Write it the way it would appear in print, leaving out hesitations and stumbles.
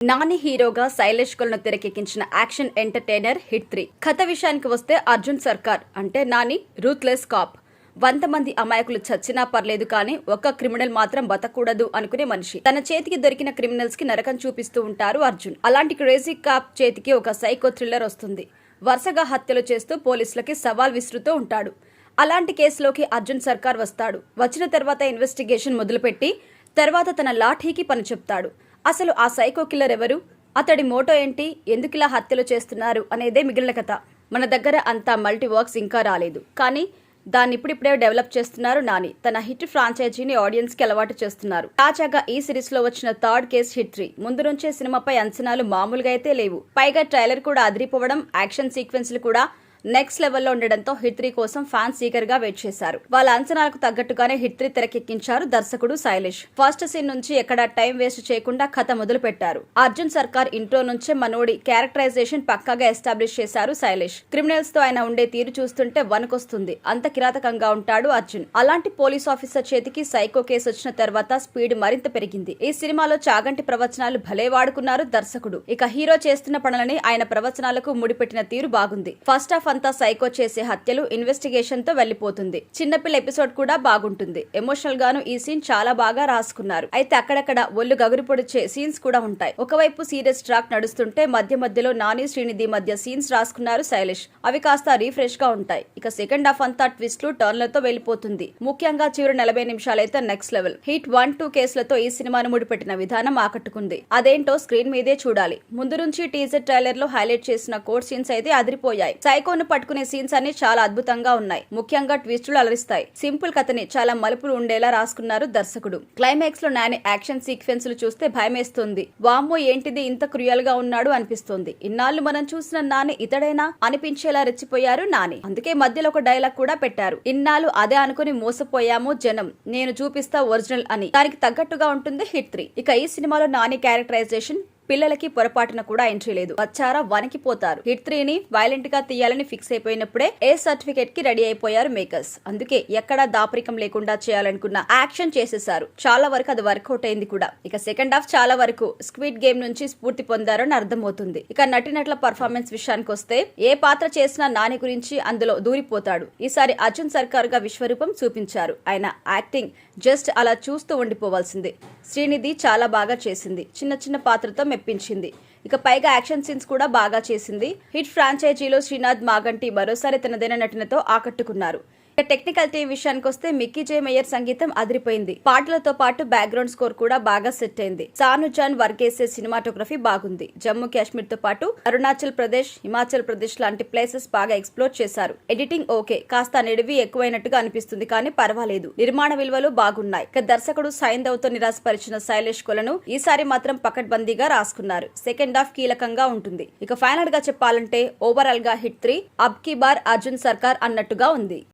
నాని హీరోగా శైలేష్ కొలను తెరకెక్కించిన యాక్షన్ ఎంటర్టైనర్ హిట్ 3. కథ విషయానికి వస్తే అర్జున్ సర్కార్ అంటే నాని రూత్లెస్ కాప్. 100 మంది అమాయకులు చచ్చినా పర్లేదు కానీ ఒక్క క్రిమినల్ మాత్రం బతకూడదు అనుకునే మనిషి. తన చేతికి దొరికిన క్రిమినల్స్ కి నరకం చూపిస్తూ ఉంటారు అర్జున్. అలాంటి క్రేజీ కాప్ చేతికి ఒక సైకో థ్రిల్లర్ వస్తుంది. వరుసగా హత్యలు చేస్తూ పోలీసులకి సవాల్ విసురుతూ ఉంటాడు. అలాంటి కేసులోకి అర్జున్ సర్కార్ వస్తాడు. వచ్చిన తర్వాత ఇన్వెస్టిగేషన్ మొదలుపెట్టి తర్వాత తన లాఠీకి పని చెప్తాడు. అసలు ఆ సైకో కిల్లర్ ఎవరు, అతడి మోటో ఏంటి, ఎందుకిలా హత్యలు చేస్తున్నారు అనేదే మిగిలిన కథ. మన దగ్గర అంతా మల్టీవర్క్స్ ఇంకా రాలేదు, కానీ దాన్ని ఇప్పుడిప్పుడే డెవలప్ చేస్తున్నారు నాని. తన హిట్ ఫ్రాంచైజీని ఆడియన్స్ కి అలవాటు చేస్తున్నారు. తాజాగా ఈ సిరీస్ లో వచ్చిన థర్డ్ కేస్ హిట్ 3. ముందు నుంచే సినిమాపై అంచనాలు మామూలుగా అయితే లేవు. పైగా ట్రైలర్ కూడా అదిరిపోవడం, యాక్షన్ సీక్వెన్స్లు కూడా నెక్స్ట్ లెవెల్లో ఉండడంతో హిట్ 3 కోసం ఫ్యాన్స్ ఈగర్ గా వెయిట్ చేశారు. వాళ్ళ అంచనాలకు తగ్గట్టుగానే హిట్ 3 తెరకెక్కించారు దర్శకుడు శైలేష్. ఫస్ట్ సీన్ నుంచి ఎక్కడా టైం వేస్ట్ చేయకుండా కథ మొదలు పెట్టారు. అర్జున్ సర్కార్ ఇంట్రో నుంచే మనోడి క్యారెక్టరైజేషన్ పక్కాగా ఎస్టాబ్లిష్ చేశారు శైలేష్. క్రిమినల్స్ తో ఆయన ఉండే తీరు చూస్తుంటే వణుకొస్తుంది. అంత కిరాతకంగా ఉంటాడు అర్జున్. అలాంటి పోలీస్ ఆఫీసర్ చేతికి సైకో కేసు వచ్చిన తర్వాత స్పీడ్ మరింత పెరిగింది. ఈ సినిమాలో చాగంటి ప్రవచనాలు భలే వాడుకున్నారు దర్శకుడు. ఇక హీరో చేస్తున్న పనులని ఆయన ప్రవచనాలకు ముడిపెట్టిన తీరు బాగుంది. ఫస్ట్ హాఫ్ అంతా సైకో చేసే హత్యలు, ఇన్వెస్టిగేషన్ తో వెళ్లిపోతుంది. చిన్నపిల్ల ఎపిసోడ్ కూడా బాగుంటుంది. ఎమోషనల్ గాను ఈ సీన్ చాలా బాగా రాసుకున్నారు. అయితే అక్కడక్కడ ఒళ్ళు గగురు పొడిచే సీన్స్ కూడా ఉంటాయి. ఒకవైపు సీరియస్ ట్రాక్ నడుస్తుంటే మధ్య మధ్యలో నాని శ్రీనిధి మధ్య సీన్స్ రాసుకున్నారు శైలేష్. అవి కాస్త రీఫ్రెష్ గా ఉంటాయి. ఇక సెకండ్ హాఫ్ అంతా ట్విస్ట్లు, టర్న్లతో వెళ్లిపోతుంది. ముఖ్యంగా చివరి 40 నిమిషాలైతే నెక్స్ట్ లెవెల్. హిట్ 1, 2 కేసులతో ఈ సినిమాను ముడిపెట్టిన విధానం ఆకట్టుకుంది. అదేంటో స్క్రీన్ మీదే చూడాలి. ముందు నుంచి టీజర్ ట్రైలర్ లో హైలైట్ చేసిన కోడ్ సీన్స్ అయితే అదిరిపోయాయి. సైకోను పట్టుకునే సీన్స్ అన్ని చాలా అద్భుతంగా ఉన్నాయి. ముఖ్యంగా ట్విస్టులు అలరిస్తాయి. సింపుల్ కథని చాలా మలుపులు ఉండేలా రాసుకున్నారు దర్శకుడు. క్లైమాక్స్ లో నాని యాక్షన్ సీక్వెన్స్లు చూస్తే భయమేస్తుంది. వామ్మో ఏంటిది ఇంత క్రూయల్ గా ఉన్నాడు అనిపిస్తోంది. ఇన్నాళ్ళు మనం చూసిన నాని ఇతడైనా అనిపించేలా రెచ్చిపోయారు నాని. అందుకే మధ్యలో ఒక డైలాగ్ కూడా పెట్టారు. ఇన్నాళ్ళు అదే అనుకుని మోసపోయాము జనం, నేను చూపిస్తా ఒరిజినల్ అని. దానికి తగ్గట్టుగా ఉంటుంది హిట్ 3. ఇక ఈ సినిమాలో నాని క్యారెక్టరైజేషన్ పిల్లలకి పొరపాటున కూడా ఎంట్రీ లేదు. వచ్చారా వణికిపోతారు. హిట్ 3 ని వైలెంట్ గా తీయాలని ఫిక్స్ అయిపోయినప్పుడే ఏ సర్టిఫికేట్ కి రెడీ అయిపోయారు మేకర్స్. అందుకే ఎక్కడా దాపరికం లేకుండా చేయాలనుకున్న యాక్షన్ చేసేసారు. చాలా వరకు అది వర్కౌట్ అయింది కూడా. ఇక సెకండ్ హాఫ్ చాలా వరకు స్క్విడ్ గేమ్ నుంచి స్ఫూర్తి పొందారని అర్థమవుతుంది. ఇక నటినట్ల పర్ఫార్మెన్స్ విషయానికి వస్తే ఏ పాత్ర చేసినా నాని గురించి అందులో దూరిపోతాడు. ఈసారి అర్జున్ సర్కార్ గా విశ్వరూపం చూపించారు. ఆయన యాక్టింగ్ జస్ట్ అలా చూస్తూ ఉండిపోవాల్సిందే. శ్రీనిధి చాలా బాగా చేసింది. చిన్న చిన్న పాత్రతో మెప్పించింది. ఇక పైగా యాక్షన్ సీన్స్ కూడా బాగా చేసింది. హిట్ ఫ్రాంచైజీలో శ్రీనాథ్ మాగంటి మరోసారి తనదైన నటనతో ఆకట్టుకున్నారు. టెక్నికల్ టీం విషయానికి వస్తే మిక్కీ జే మేయర్ సంగీతం అదిరిపోయింది. పాటలతో పాటు బ్యాక్గ్రౌండ్ స్కోర్ కూడా బాగా సెట్ అయింది. సాను జాన్ వర్గేసే సినిమాటోగ్రఫీ బాగుంది. జమ్మూ కాశ్మీర్ తో పాటు అరుణాచల్ ప్రదేశ్, హిమాచల్ ప్రదేశ్ లాంటి ప్లేసెస్ బాగా ఎక్స్ప్లోర్ చేశారు. ఎడిటింగ్ ఓకే, కాస్త నిడివి ఎక్కువైనట్టుగా అనిపిస్తుంది కానీ పర్వాలేదు. నిర్మాణ విలువలు బాగున్నాయి. ఇక దర్శకుడు సైందవ్ తో నిరాశపరిచిన శైలేష్ కొలను ఈసారి మాత్రం పకడ్బందీగా రాసుకున్నారు. సెకండ్ హాఫ్ కీలకంగా ఉంటుంది. ఇక ఫైనల్ గా చెప్పాలంటే ఓవరాల్ గా హిట్ 3 అబ్ కీ బార్ అర్జున్ సర్కార్ అన్నట్టుగా ఉంది.